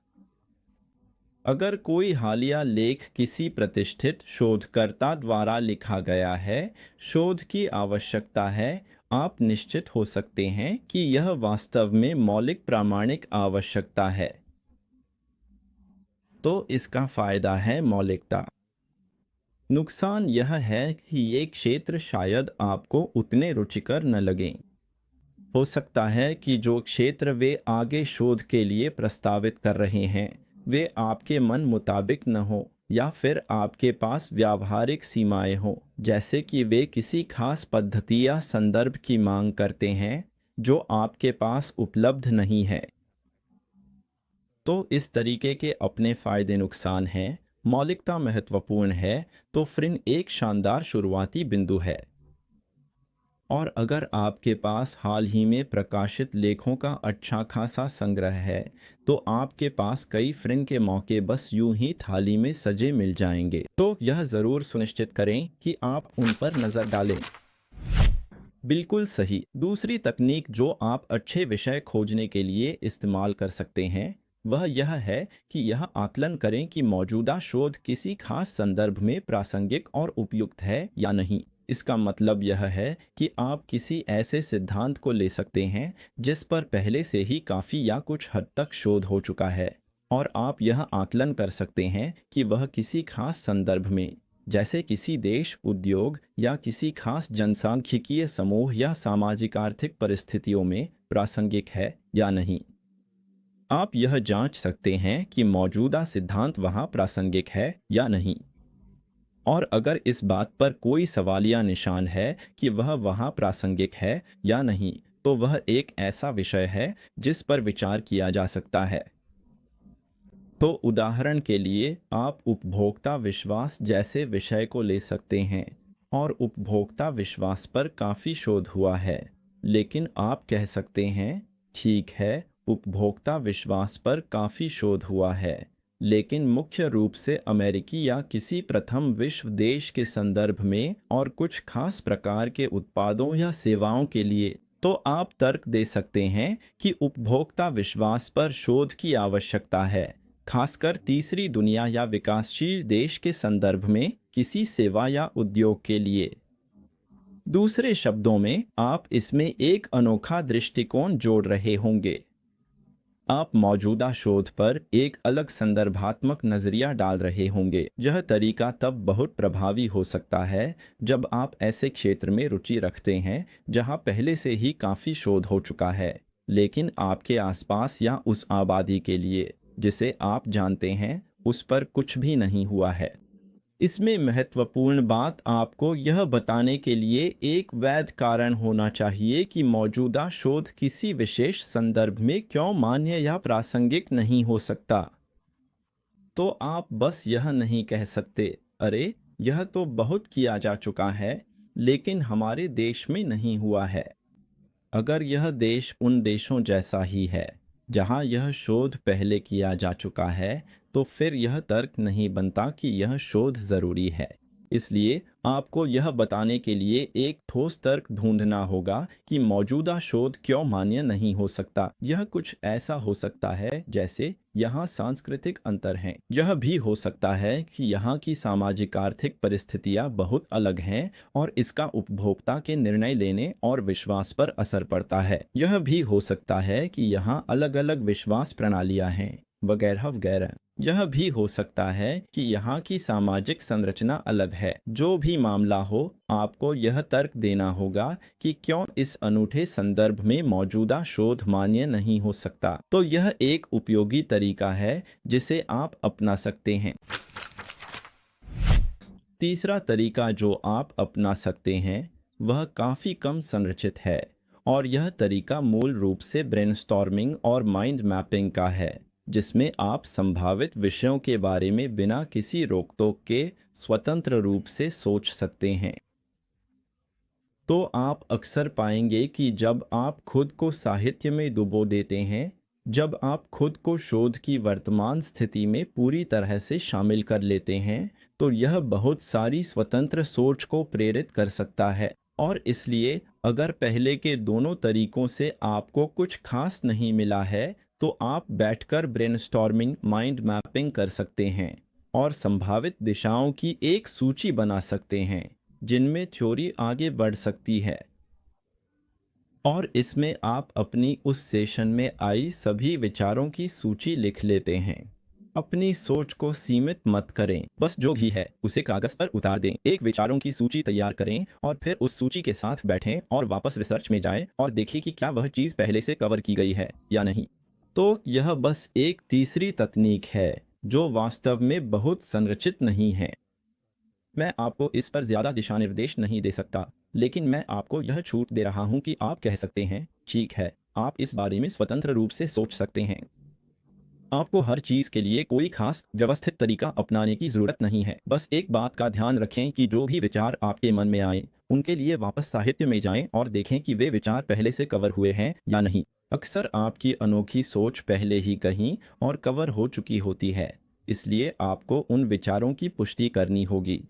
अगर कोई हालिया लेख किसी प्रतिष्ठित शोधकर्ता द्वारा लिखा गया है, शोध की आवश्यकता है, आप निश्चित हो सकते हैं कि यह वास्तव में मौलिक प्रामाणिक आवश्यकता है। तो इसका फ़ायदा है मौलिकता। नुकसान यह है कि ये क्षेत्र शायद आपको उतने रुचिकर न लगें। हो सकता है कि जो क्षेत्र वे आगे शोध के लिए प्रस्तावित कर रहे हैं वे आपके मन मुताबिक न हो, या फिर आपके पास व्यावहारिक सीमाएं हों, जैसे कि वे किसी खास पद्धति या संदर्भ की मांग करते हैं जो आपके पास उपलब्ध नहीं है। तो इस तरीके के अपने फ़ायदे नुकसान हैं। मौलिकता महत्वपूर्ण है, तो फ्रिन एक शानदार शुरुआती बिंदु है। और अगर आपके पास हाल ही में प्रकाशित लेखों का अच्छा खासा संग्रह है, तो आपके पास कई फ्रिन के मौके बस यूं ही थाली में सजे मिल जाएंगे। तो यह ज़रूर सुनिश्चित करें कि आप उन पर नज़र डालें। बिल्कुल सही। दूसरी तकनीक जो आप अच्छे विषय खोजने के लिए इस्तेमाल कर सकते हैं, वह यह है कि यह आकलन करें कि मौजूदा शोध किसी खास संदर्भ में प्रासंगिक और उपयुक्त है या नहीं। इसका मतलब यह है कि आप किसी ऐसे सिद्धांत को ले सकते हैं जिस पर पहले से ही काफ़ी या कुछ हद तक शोध हो चुका है, और आप यह आकलन कर सकते हैं कि वह किसी खास संदर्भ में, जैसे किसी देश, उद्योग या किसी खास जनसांख्यिकीय समूह या सामाजिक आर्थिक परिस्थितियों में प्रासंगिक है या नहीं। आप यह जांच सकते हैं कि मौजूदा सिद्धांत वहां प्रासंगिक है या नहीं, और अगर इस बात पर कोई सवालिया निशान है कि वह वहां प्रासंगिक है या नहीं, तो वह एक ऐसा विषय है जिस पर विचार किया जा सकता है। तो उदाहरण के लिए आप उपभोक्ता विश्वास जैसे विषय को ले सकते हैं, और उपभोक्ता विश्वास पर काफ़ी शोध हुआ है। लेकिन आप कह सकते हैं, ठीक है, उपभोक्ता विश्वास पर काफ़ी शोध हुआ है, लेकिन मुख्य रूप से अमेरिकी या किसी प्रथम विश्व देश के संदर्भ में और कुछ खास प्रकार के उत्पादों या सेवाओं के लिए। तो आप तर्क दे सकते हैं कि उपभोक्ता विश्वास पर शोध की आवश्यकता है, खासकर तीसरी दुनिया या विकासशील देश के संदर्भ में किसी सेवा या उद्योग के लिए। दूसरे शब्दों में, आप इसमें एक अनोखा दृष्टिकोण जोड़ रहे होंगे। आप मौजूदा शोध पर एक अलग संदर्भात्मक नजरिया डाल रहे होंगे। यह तरीका तब बहुत प्रभावी हो सकता है जब आप ऐसे क्षेत्र में रुचि रखते हैं जहां पहले से ही काफ़ी शोध हो चुका है, लेकिन आपके आसपास या उस आबादी के लिए जिसे आप जानते हैं, उस पर कुछ भी नहीं हुआ है। इसमें महत्वपूर्ण बात आपको यह बताने के लिए एक वैध कारण होना चाहिए कि मौजूदा शोध किसी विशेष संदर्भ में क्यों मान्य या प्रासंगिक नहीं हो सकता। तो आप बस यह नहीं कह सकते, अरे, यह तो बहुत किया जा चुका है, लेकिन हमारे देश में नहीं हुआ है। अगर यह देश उन देशों जैसा ही है जहां यह शोध पहले किया जा चुका है, तो फिर यह तर्क नहीं बनता कि यह शोध ज़रूरी है। इसलिए आपको यह बताने के लिए एक ठोस तर्क ढूंढना होगा कि मौजूदा शोध क्यों मान्य नहीं हो सकता। यह कुछ ऐसा हो सकता है जैसे यहाँ सांस्कृतिक अंतर हैं। यह भी हो सकता है कि यहाँ की सामाजिक आर्थिक परिस्थितियाँ बहुत अलग हैं और इसका उपभोक्ता के निर्णय लेने और विश्वास पर असर पड़ता है। यह भी हो सकता है कि यहाँ अलग अलग विश्वास प्रणालियाँ हैं, वगैरह वगैरह। यह भी हो सकता है कि यहाँ की सामाजिक संरचना अलग है। जो भी मामला हो, आपको यह तर्क देना होगा कि क्यों इस अनूठे संदर्भ में मौजूदा शोध मान्य नहीं हो सकता। तो यह एक उपयोगी तरीका है जिसे आप अपना सकते हैं। तीसरा तरीका जो आप अपना सकते हैं, वह काफ़ी कम संरचित है, और यह तरीका मूल रूप से ब्रेनस्टॉर्मिंग और माइंड मैपिंग का है, जिसमें आप संभावित विषयों के बारे में बिना किसी रोक-टोक के स्वतंत्र रूप से सोच सकते हैं। तो आप अक्सर पाएंगे कि जब आप खुद को साहित्य में डुबो देते हैं, जब आप खुद को शोध की वर्तमान स्थिति में पूरी तरह से शामिल कर लेते हैं, तो यह बहुत सारी स्वतंत्र सोच को प्रेरित कर सकता है। और इसलिए अगर पहले के दोनों तरीकों से आपको कुछ खास नहीं मिला है, तो आप बैठकर ब्रेनस्टॉर्मिंग, माइंड मैपिंग कर सकते हैं और संभावित दिशाओं की एक सूची बना सकते हैं जिनमें थ्योरी आगे बढ़ सकती है। और इसमें आप अपनी उस सेशन में आई सभी विचारों की सूची लिख लेते हैं। अपनी सोच को सीमित मत करें, बस जो भी है उसे कागज पर उतार दें। एक विचारों की सूची तैयार करें और फिर उस सूची के साथ बैठें और वापस रिसर्च में जाएं और देखें कि क्या वह चीज़ पहले से कवर की गई है या नहीं। तो यह बस एक तीसरी तकनीक है जो वास्तव में बहुत संरचित नहीं है। मैं आपको इस पर ज़्यादा दिशा निर्देश नहीं दे सकता, लेकिन मैं आपको यह छूट दे रहा हूं कि आप कह सकते हैं, ठीक है, आप इस बारे में स्वतंत्र रूप से सोच सकते हैं। आपको हर चीज़ के लिए कोई खास व्यवस्थित तरीका अपनाने की ज़रूरत नहीं है। बस एक बात का ध्यान रखें कि जो भी विचार आपके मन में आए, उनके लिए वापस साहित्य में जाएं और देखें कि वे विचार पहले से कवर हुए हैं या नहीं। अक्सर आपकी अनोखी सोच पहले ही कहीं और कवर हो चुकी होती है, इसलिए आपको उन विचारों की पुष्टि करनी होगी।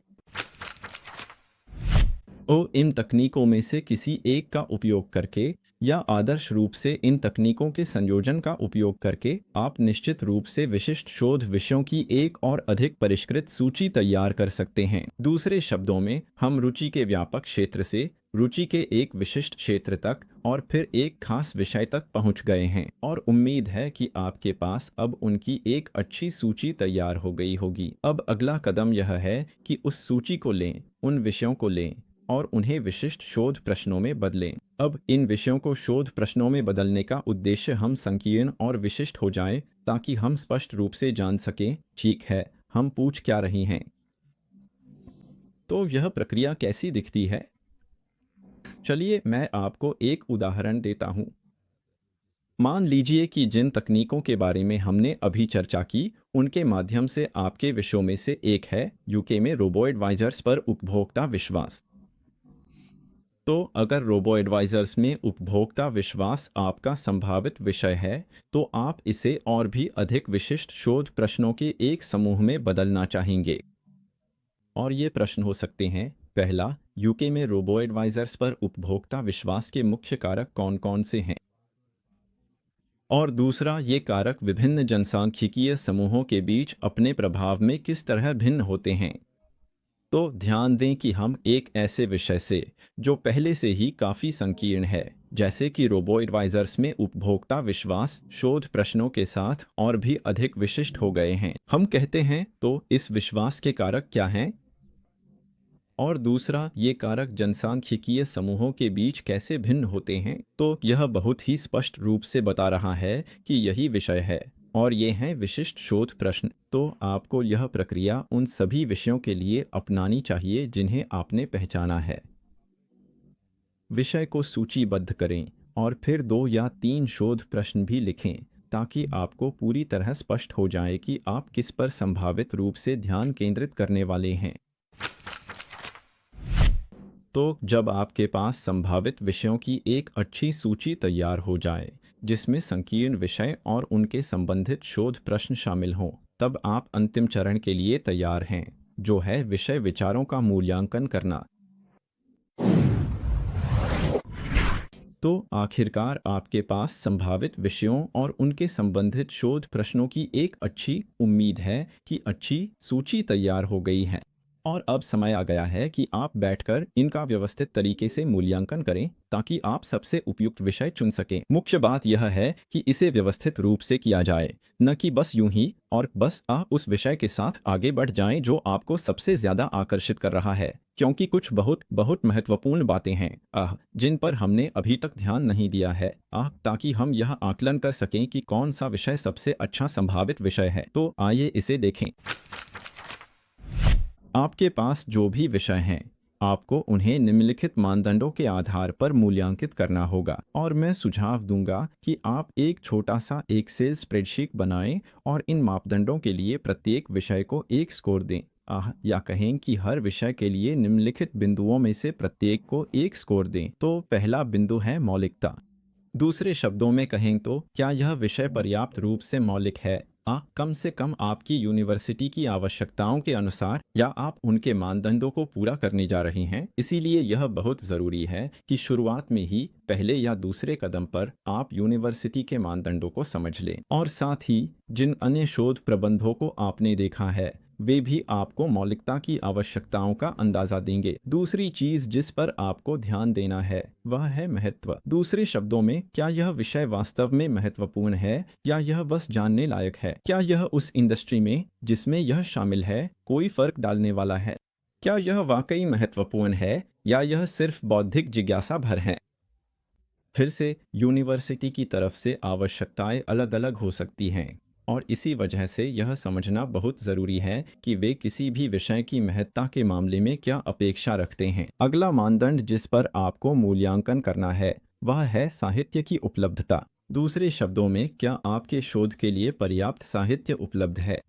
इन तकनीकों में से किसी एक का उपयोग करके या आदर्श रूप से इन तकनीकों के संयोजन का उपयोग करके आप निश्चित रूप से विशिष्ट शोध विषयों की एक और अधिक परिष्कृत सूची तैयार कर सकते हैं। दूसरे शब्दों में, हम रुचि के व्यापक क्षेत्र से रुचि के एक विशिष्ट क्षेत्र तक और फिर एक खास विषय तक पहुंच गए हैं, और उम्मीद है कि आपके पास अब उनकी एक अच्छी सूची तैयार हो गई होगी। अब अगला कदम यह है कि उस सूची को लें, उन विषयों को लें और उन्हें विशिष्ट शोध प्रश्नों में बदलें। अब इन विषयों को शोध प्रश्नों में बदलने का उद्देश्य हम संकीर्ण और विशिष्ट हो जाएं, ताकि हम स्पष्ट रूप से जान सकें, ठीक है, हम पूछ क्या रही हैं। तो यह प्रक्रिया कैसी दिखती है? चलिए मैं आपको एक उदाहरण देता हूं। मान लीजिए कि जिन तकनीकों के बारे में हमने अभी चर्चा की, उनके माध्यम से आपके विषयों में से एक है यूके में रोबो एडवाइजर्स पर उपभोक्ता विश्वास। तो अगर रोबो एडवाइजर्स में उपभोक्ता विश्वास आपका संभावित विषय है, तो आप इसे और भी अधिक विशिष्ट शोध प्रश्नों के एक समूह में बदलना चाहेंगे। और ये प्रश्न हो सकते हैं: पहला, यूके में रोबो एडवाइजर्स पर उपभोक्ता विश्वास के मुख्य कारक कौन कौन से हैं? और दूसरा, ये कारक विभिन्न जनसांख्यिकीय समूहों के बीच अपने प्रभाव में किस तरह भिन्न होते हैं। तो ध्यान दें कि हम एक ऐसे विषय से जो पहले से ही काफ़ी संकीर्ण है, जैसे कि रोबो एडवाइजर्स में उपभोक्ता विश्वास, शोध प्रश्नों के साथ और भी अधिक विशिष्ट हो गए हैं। हम कहते हैं, तो इस विश्वास के कारक क्या हैं? और दूसरा, ये कारक जनसांख्यिकीय समूहों के बीच कैसे भिन्न होते हैं? तो यह बहुत ही स्पष्ट रूप से बता रहा है कि यही विषय है और ये हैं विशिष्ट शोध प्रश्न। तो आपको यह प्रक्रिया उन सभी विषयों के लिए अपनानी चाहिए जिन्हें आपने पहचाना है। विषय को सूचीबद्ध करें और फिर 2 या 3 शोध प्रश्न भी लिखें, ताकि आपको पूरी तरह स्पष्ट हो जाए कि आप किस पर संभावित रूप से ध्यान केंद्रित करने वाले हैं। तो जब आपके पास संभावित विषयों की एक अच्छी सूची तैयार हो जाए, जिसमें संकीर्ण विषय और उनके संबंधित शोध प्रश्न शामिल हों, तब आप अंतिम चरण के लिए तैयार हैं, जो है विषय विचारों का मूल्यांकन करना। तो आखिरकार आपके पास संभावित विषयों और उनके संबंधित शोध प्रश्नों की एक अच्छी, उम्मीद है कि अच्छी सूची तैयार हो गई है। और अब समय आ गया है कि आप बैठकर इनका व्यवस्थित तरीके से मूल्यांकन करें, ताकि आप सबसे उपयुक्त विषय चुन सकें। मुख्य बात यह है कि इसे व्यवस्थित रूप से किया जाए, न कि बस यूं ही और बस आप उस विषय के साथ आगे बढ़ जाएं जो आपको सबसे ज्यादा आकर्षित कर रहा है, क्योंकि कुछ बहुत बहुत महत्वपूर्ण बातें हैं जिन पर हमने अभी तक ध्यान नहीं दिया है ताकि हम यह आकलन कर सकें कि कौन सा विषय सबसे अच्छा संभावित विषय है। तो आइए इसे देखें। आपके पास जो भी विषय हैं, आपको उन्हें निम्नलिखित मानदंडों के आधार पर मूल्यांकित करना होगा, और मैं सुझाव दूंगा कि आप एक छोटा सा एक्सेल स्प्रेडशीट बनाएं और इन मापदंडों के लिए प्रत्येक विषय को एक स्कोर दें। या कहें कि हर विषय के लिए निम्नलिखित बिंदुओं में से प्रत्येक को एक स्कोर दें। तो पहला बिंदु है मौलिकता। दूसरे शब्दों में कहें तो क्या यह विषय पर्याप्त रूप से मौलिक है? कम से कम आपकी यूनिवर्सिटी की आवश्यकताओं के अनुसार, या आप उनके मानदंडों को पूरा करने जा रही हैं। इसीलिए यह बहुत ज़रूरी है कि शुरुआत में ही पहले या दूसरे कदम पर आप यूनिवर्सिटी के मानदंडों को समझ लें, और साथ ही जिन अन्य शोध प्रबंधों को आपने देखा है, वे भी आपको मौलिकता की आवश्यकताओं का अंदाजा देंगे। दूसरी चीज जिस पर आपको ध्यान देना है वह है महत्व। दूसरे शब्दों में, क्या यह विषय वास्तव में महत्वपूर्ण है या यह बस जानने लायक है? क्या यह उस इंडस्ट्री में जिसमें यह शामिल है कोई फर्क डालने वाला है? क्या यह वाकई महत्वपूर्ण है या यह सिर्फ बौद्धिक जिज्ञासा भर है? फिर से यूनिवर्सिटी की तरफ से आवश्यकताएं अलग अलग हो सकती हैं, और इसी वजह से यह समझना बहुत ज़रूरी है कि वे किसी भी विषय की महत्ता के मामले में क्या अपेक्षा रखते हैं। अगला मानदंड जिस पर आपको मूल्यांकन करना है वह है साहित्य की उपलब्धता। दूसरे शब्दों में, क्या आपके शोध के लिए पर्याप्त साहित्य उपलब्ध है?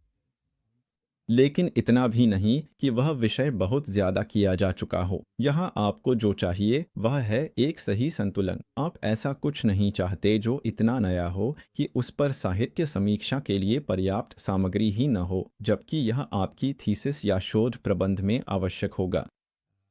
लेकिन इतना भी नहीं कि वह विषय बहुत ज्यादा किया जा चुका हो। यहाँ आपको जो चाहिए वह है एक सही संतुलन। आप ऐसा कुछ नहीं चाहते जो इतना नया हो कि उस पर साहित्य समीक्षा के लिए पर्याप्त सामग्री ही न हो, जबकि यह आपकी थीसिस या शोध प्रबंध में आवश्यक होगा।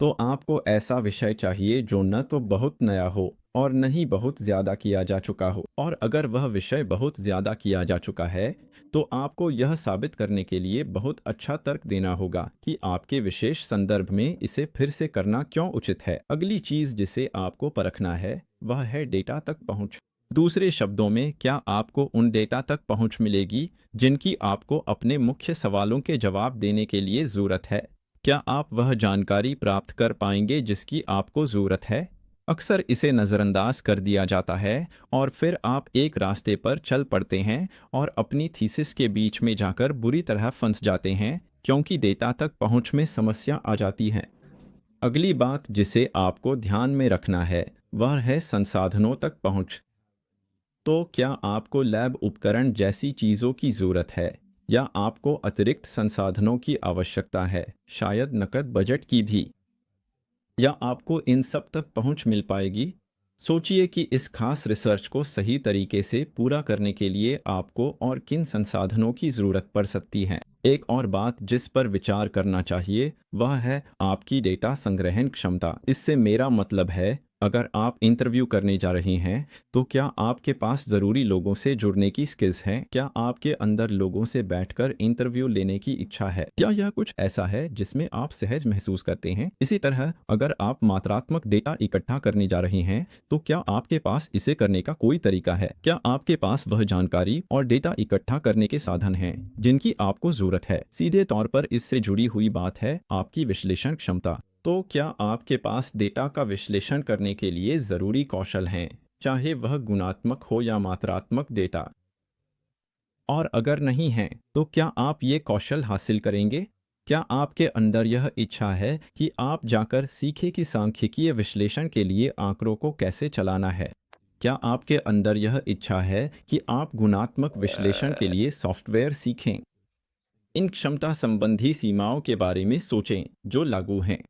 तो आपको ऐसा विषय चाहिए जो न तो बहुत नया हो और न ही बहुत ज़्यादा किया जा चुका हो। और अगर वह विषय बहुत ज़्यादा किया जा चुका है, तो आपको यह साबित करने के लिए बहुत अच्छा तर्क देना होगा कि आपके विशेष संदर्भ में इसे फिर से करना क्यों उचित है। अगली चीज़ जिसे आपको परखना है वह है डेटा तक पहुँच। दूसरे शब्दों में, क्या आपको उन डेटा तक पहुँच मिलेगी जिनकी आपको अपने मुख्य सवालों के जवाब देने के लिए ज़रूरत है? क्या आप वह जानकारी प्राप्त कर पाएंगे जिसकी आपको ज़रूरत है? अक्सर इसे नज़रअंदाज कर दिया जाता है और फिर आप एक रास्ते पर चल पड़ते हैं और अपनी थीसिस के बीच में जाकर बुरी तरह फंस जाते हैं क्योंकि डेटा तक पहुंच में समस्या आ जाती है। अगली बात जिसे आपको ध्यान में रखना है वह है संसाधनों तक पहुंच। तो क्या आपको लैब उपकरण जैसी चीज़ों की ज़रूरत है या आपको अतिरिक्त संसाधनों की आवश्यकता है, शायद नकद बजट की भी? या आपको इन सब तक पहुंच मिल पाएगी? सोचिए कि इस खास रिसर्च को सही तरीके से पूरा करने के लिए आपको और किन संसाधनों की ज़रूरत पड़ सकती है। एक और बात जिस पर विचार करना चाहिए वह है आपकी डेटा संग्रहण क्षमता। इससे मेरा मतलब है, अगर आप इंटरव्यू करने जा रहे हैं तो क्या आपके पास ज़रूरी लोगों से जुड़ने की स्किल्स हैं? क्या आपके अंदर लोगों से बैठकर इंटरव्यू लेने की इच्छा है? क्या यह कुछ ऐसा है जिसमें आप सहज महसूस करते हैं? इसी तरह अगर आप मात्रात्मक डेटा इकट्ठा करने जा रहे हैं तो क्या आपके पास इसे करने का कोई तरीका है? क्या आपके पास वह जानकारी और डेटा इकट्ठा करने के साधन हैं जिनकी आपको ज़रूरत है? सीधे तौर पर इससे जुड़ी हुई बात है आपकी विश्लेषण क्षमता। तो क्या आपके पास डेटा का विश्लेषण करने के लिए ज़रूरी कौशल हैं, चाहे वह गुणात्मक हो या मात्रात्मक डेटा? और अगर नहीं हैं, तो क्या आप ये कौशल हासिल करेंगे? क्या आपके अंदर यह इच्छा है कि आप जाकर सीखें कि सांख्यिकीय विश्लेषण के लिए आंकड़ों को कैसे चलाना है? क्या आपके अंदर यह इच्छा है कि आप गुणात्मक विश्लेषण के लिए सॉफ्टवेयर सीखें? इन क्षमता संबंधी सीमाओं के बारे में सोचें जो लागू हैं।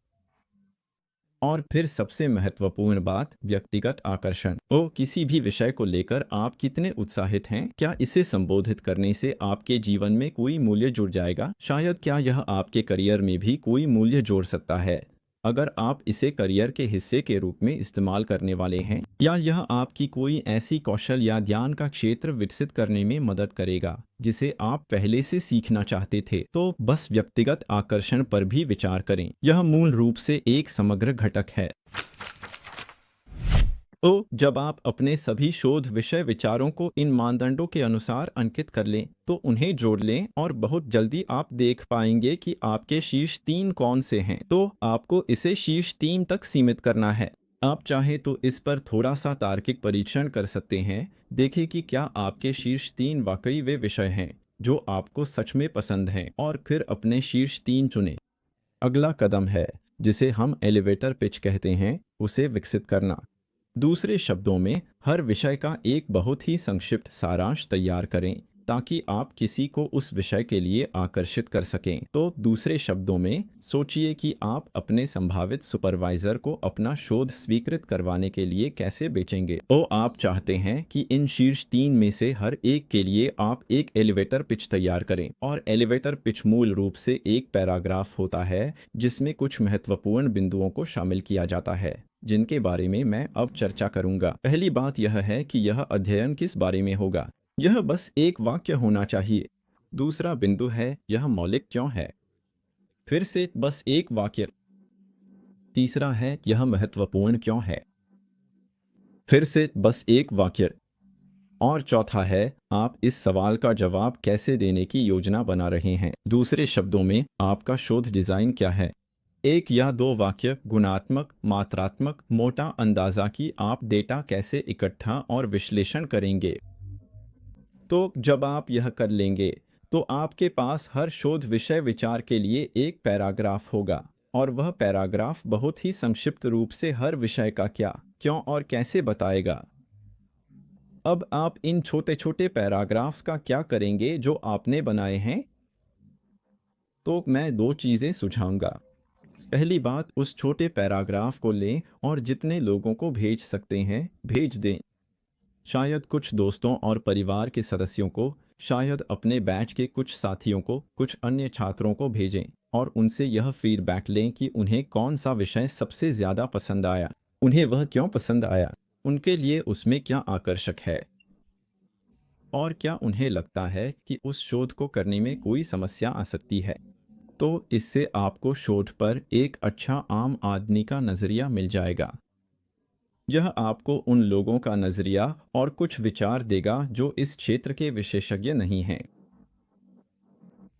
और फिर सबसे महत्वपूर्ण बात, व्यक्तिगत आकर्षण। किसी भी विषय को लेकर आप कितने उत्साहित हैं? क्या इसे संबोधित करने से आपके जीवन में कोई मूल्य जुड़ जाएगा? शायद क्या यह आपके करियर में भी कोई मूल्य जोड़ सकता है? अगर आप इसे करियर के हिस्से के रूप में इस्तेमाल करने वाले हैं, या यह आपकी कोई ऐसी कौशल या ज्ञान का क्षेत्र विकसित करने में मदद करेगा जिसे आप पहले से सीखना चाहते थे, तो बस व्यक्तिगत आकर्षण पर भी विचार करें। यह मूल रूप से एक समग्र घटक है। तो जब आप अपने सभी शोध विषय विचारों को इन मानदंडों के अनुसार अंकित कर लें, तो उन्हें जोड़ लें और बहुत जल्दी आप देख पाएंगे कि आपके शीर्ष 3 कौन से हैं। तो आपको इसे शीर्ष 3 तक सीमित करना है। आप चाहे तो इस पर थोड़ा सा तार्किक परीक्षण कर सकते हैं। देखें कि क्या आपके शीर्ष 3 वाकई वे विषय हैं जो आपको सच में पसंद हैं, और फिर अपने शीर्ष 3 चुनें। अगला कदम है, जिसे हम एलिवेटर पिच कहते हैं, उसे विकसित करना। दूसरे शब्दों में, हर विषय का एक बहुत ही संक्षिप्त सारांश तैयार करें ताकि आप किसी को उस विषय के लिए आकर्षित कर सकें। तो दूसरे शब्दों में, सोचिए कि आप अपने संभावित सुपरवाइजर को अपना शोध स्वीकृत करवाने के लिए कैसे बेचेंगे। आप चाहते हैं कि इन शीर्ष 3 में से हर एक के लिए आप एक एलिवेटर पिच तैयार करें। और एलिवेटर पिच मूल रूप से एक पैराग्राफ होता है जिसमें कुछ महत्वपूर्ण बिंदुओं को शामिल किया जाता है जिनके बारे में मैं अब चर्चा करूंगा। पहली बात यह है कि यह अध्ययन किस बारे में होगा। यह बस एक वाक्य होना चाहिए। दूसरा बिंदु है, यह मौलिक क्यों है। फिर से बस एक वाक्य। तीसरा है, यह महत्वपूर्ण क्यों है। फिर से बस एक वाक्य। और चौथा है, आप इस सवाल का जवाब कैसे देने की योजना बना रहे हैं। दूसरे शब्दों में, आपका शोध डिजाइन क्या है। एक या दो वाक्य, गुणात्मक, मात्रात्मक, मोटा अंदाजा कि आप डेटा कैसे इकट्ठा और विश्लेषण करेंगे। तो जब आप यह कर लेंगे, तो आपके पास हर शोध विषय विचार के लिए एक पैराग्राफ होगा, और वह पैराग्राफ बहुत ही संक्षिप्त रूप से हर विषय का क्या, क्यों और कैसे बताएगा। अब आप इन छोटे छोटे पैराग्राफ्स का क्या करेंगे जो आपने बनाए हैं? तो मैं दो चीज़ें सुझाऊंगा। पहली बात, उस छोटे पैराग्राफ को लें और जितने लोगों को भेज सकते हैं भेज दें। शायद कुछ दोस्तों और परिवार के सदस्यों को, शायद अपने बैच के कुछ साथियों को, कुछ अन्य छात्रों को भेजें और उनसे यह फीडबैक लें कि उन्हें कौन सा विषय सबसे ज़्यादा पसंद आया, उन्हें वह क्यों पसंद आया, उनके लिए उसमें क्या आकर्षक है, और क्या उन्हें लगता है कि उस शोध को करने में कोई समस्या आ सकती है। तो इससे आपको शोध पर एक अच्छा आम आदमी का नज़रिया मिल जाएगा। यह आपको उन लोगों का नज़रिया और कुछ विचार देगा जो इस क्षेत्र के विशेषज्ञ नहीं हैं।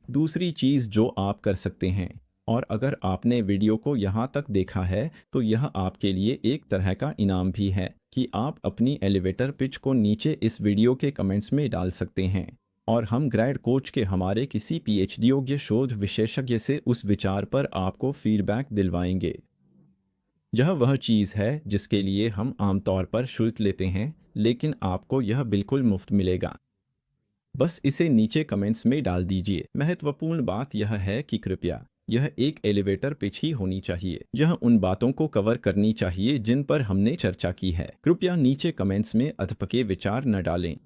दूसरी चीज़ जो आप कर सकते हैं, और अगर आपने वीडियो को यहाँ तक देखा है तो यह आपके लिए एक तरह का इनाम भी है, कि आप अपनी एलिवेटर पिच को नीचे इस वीडियो के कमेंट्स में डाल सकते हैं और हम ग्रेड कोच के हमारे किसी पीएचडी योग्य शोध विशेषज्ञ से उस विचार पर आपको फीडबैक दिलवाएंगे। यह वह चीज़ है जिसके लिए हम आमतौर पर शुल्क लेते हैं, लेकिन आपको यह बिल्कुल मुफ्त मिलेगा। बस इसे नीचे कमेंट्स में डाल दीजिए। महत्वपूर्ण बात यह है कि कृपया यह एक एलिवेटर पिच ही होनी चाहिए। यह उन बातों को कवर करनी चाहिए जिन पर हमने चर्चा की है। कृपया नीचे कमेंट्स में अधपके विचार न डालें।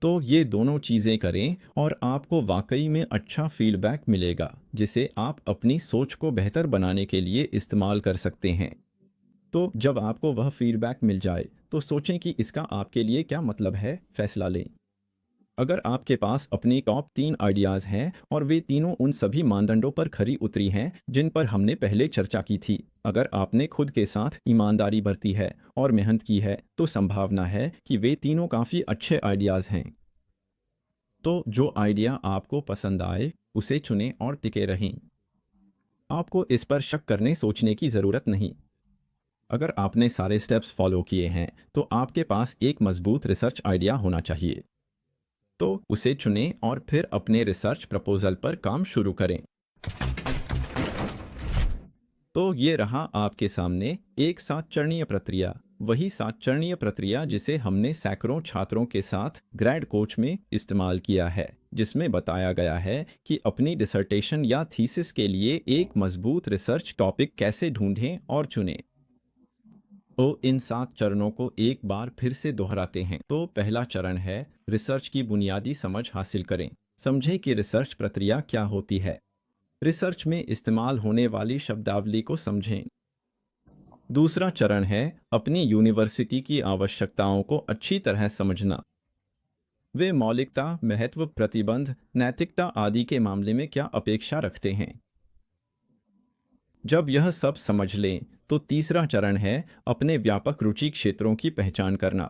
तो ये दोनों चीज़ें करें और आपको वाकई में अच्छा फीडबैक मिलेगा, जिसे आप अपनी सोच को बेहतर बनाने के लिए इस्तेमाल कर सकते हैं। तो जब आपको वह फीडबैक मिल जाए तो सोचें कि इसका आपके लिए क्या मतलब है, फैसला लें। अगर आपके पास अपनी टॉप 3 आइडियाज़ हैं और वे तीनों उन सभी मानदंडों पर खरी उतरी हैं जिन पर हमने पहले चर्चा की थी, अगर आपने खुद के साथ ईमानदारी बरती है और मेहनत की है, तो संभावना है कि वे तीनों काफ़ी अच्छे आइडियाज़ हैं। तो जो आइडिया आपको पसंद आए उसे चुनें और टिके रहें। आपको इस पर शक करने सोचने की ज़रूरत नहीं। अगर आपने सारे स्टेप्स फॉलो किए हैं तो आपके पास एक मजबूत रिसर्च आइडिया होना चाहिए। तो उसे चुनें और फिर अपने रिसर्च प्रपोजल पर काम शुरू करें। तो ये रहा आपके सामने एक 7 चरणीय प्रक्रिया, वही 7 चरणीय प्रक्रिया जिसे हमने सैकड़ों छात्रों के साथ ग्रेड कोच में इस्तेमाल किया है, जिसमें बताया गया है कि अपनी डिसर्टेशन या थीसिस के लिए एक मजबूत रिसर्च टॉपिक कैसे ढूंढें और चुनें। तो इन 7 चरणों को एक बार फिर से दोहराते हैं। तो पहला चरण है, रिसर्च की बुनियादी समझ हासिल करें। समझें कि रिसर्च प्रक्रिया क्या होती है। रिसर्च में इस्तेमाल होने वाली शब्दावली को समझें। दूसरा चरण है, अपनी यूनिवर्सिटी की आवश्यकताओं को अच्छी तरह समझना। वे मौलिकता, महत्व, प्रतिबंध, नैतिकता आदि के मामले में क्या अपेक्षा रखते हैं। जब यह सब समझ लें तो तीसरा चरण है, अपने व्यापक रुचि क्षेत्रों की पहचान करना।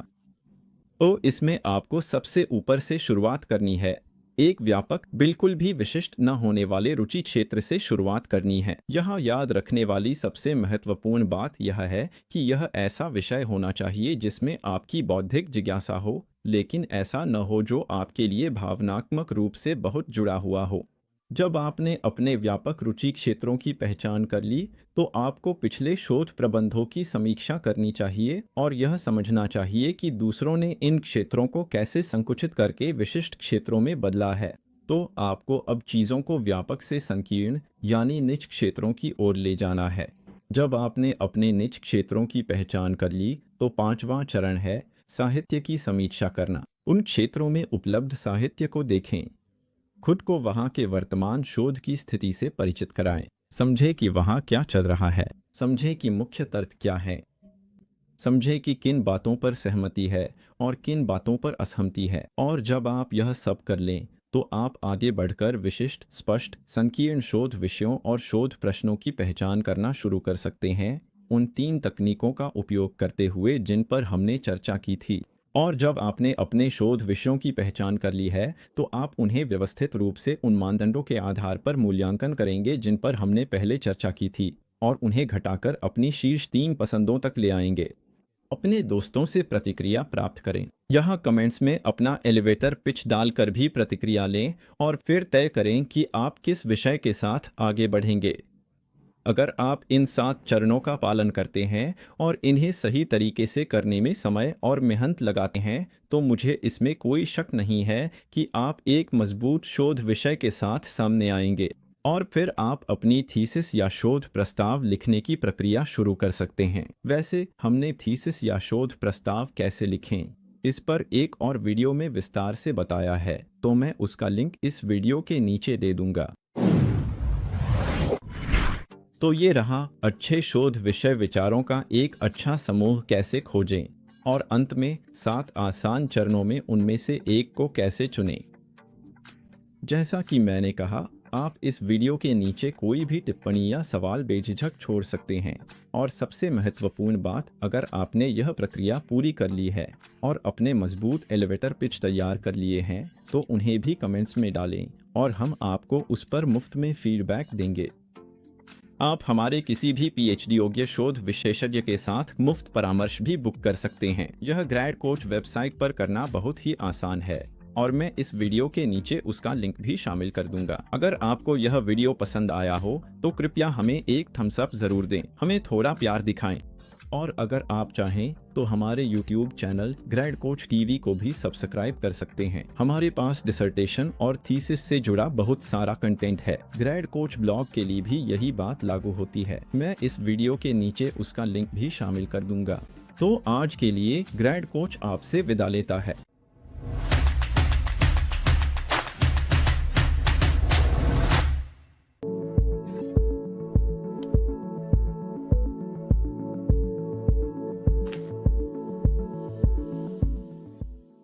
तो इसमें आपको सबसे ऊपर से शुरुआत करनी है। एक व्यापक, बिल्कुल भी विशिष्ट न होने वाले रुचि क्षेत्र से शुरुआत करनी है। यहाँ याद रखने वाली सबसे महत्वपूर्ण बात यह है कि यह ऐसा विषय होना चाहिए जिसमें आपकी बौद्धिक जिज्ञासा हो, लेकिन ऐसा न हो जो आपके लिए भावनात्मक रूप से बहुत जुड़ा हुआ हो। जब आपने अपने व्यापक रुचि क्षेत्रों की पहचान कर ली तो आपको पिछले शोध प्रबंधों की समीक्षा करनी चाहिए और यह समझना चाहिए कि दूसरों ने इन क्षेत्रों को कैसे संकुचित करके विशिष्ट क्षेत्रों में बदला है। तो आपको अब चीज़ों को व्यापक से संकीर्ण यानी निज क्षेत्रों की ओर ले जाना है। जब आपने अपने निज क्षेत्रों की पहचान कर ली तो पांचवा चरण है, साहित्य की समीक्षा करना। उन क्षेत्रों में उपलब्ध साहित्य को देखें। खुद को वहाँ के वर्तमान शोध की स्थिति से परिचित कराएं। समझें कि वहाँ क्या चल रहा है। समझें कि मुख्य तर्क क्या है। समझें कि किन बातों पर सहमति है और किन बातों पर असहमति है। और जब आप यह सब कर लें तो आप आगे बढ़कर विशिष्ट, स्पष्ट, संकीर्ण शोध विषयों और शोध प्रश्नों की पहचान करना शुरू कर सकते हैं, उन 3 तकनीकों का उपयोग करते हुए जिन पर हमने चर्चा की थी। और जब आपने अपने शोध विषयों की पहचान कर ली है तो आप उन्हें व्यवस्थित रूप से उन मानदंडों के आधार पर मूल्यांकन करेंगे जिन पर हमने पहले चर्चा की थी, और उन्हें घटाकर अपनी शीर्ष 3 पसंदों तक ले आएंगे। अपने दोस्तों से प्रतिक्रिया प्राप्त करें। यहाँ कमेंट्स में अपना एलिवेटर पिच डालकर भी प्रतिक्रिया लें और फिर तय करें कि आप किस विषय के साथ आगे बढ़ेंगे। अगर आप इन 7 चरणों का पालन करते हैं और इन्हें सही तरीके से करने में समय और मेहनत लगाते हैं तो मुझे इसमें कोई शक नहीं है कि आप एक मजबूत शोध विषय के साथ सामने आएंगे। और फिर आप अपनी थीसिस या शोध प्रस्ताव लिखने की प्रक्रिया शुरू कर सकते हैं। वैसे हमने थीसिस या शोध प्रस्ताव कैसे लिखें, इस पर एक और वीडियो में विस्तार से बताया है, तो मैं उसका लिंक इस वीडियो के नीचे दे दूंगा। तो ये रहा अच्छे शोध विषय विचारों का एक अच्छा समूह कैसे खोजें, और अंत में 7 आसान चरणों में उनमें से एक को कैसे चुनें। जैसा कि मैंने कहा, आप इस वीडियो के नीचे कोई भी टिप्पणी या सवाल बेझिझक छोड़ सकते हैं। और सबसे महत्वपूर्ण बात, अगर आपने यह प्रक्रिया पूरी कर ली है और अपने मजबूत एलिवेटर पिच तैयार कर लिए हैं, तो उन्हें भी कमेंट्स में डालें और हम आपको उस पर मुफ्त में फीडबैक देंगे। आप हमारे किसी भी पीएचडी योग्य शोध विशेषज्ञ के साथ मुफ्त परामर्श भी बुक कर सकते हैं। यह ग्रेड कोच वेबसाइट पर करना बहुत ही आसान है और मैं इस वीडियो के नीचे उसका लिंक भी शामिल कर दूंगा। अगर आपको यह वीडियो पसंद आया हो तो कृपया हमें एक थम्स अप जरूर दें, हमें थोड़ा प्यार दिखाएं। और अगर आप चाहें तो हमारे YouTube channel grade coach TV को भी सब्सक्राइब कर सकते हैं। हमारे पास डिसर्टेशन और थीसिस से जुड़ा बहुत सारा कंटेंट है। ग्रेड कोच ब्लॉग के लिए भी यही बात लागू होती है। मैं इस वीडियो के नीचे उसका लिंक भी शामिल कर दूंगा। तो आज के लिए ग्रेड कोच आपसे विदा लेता है।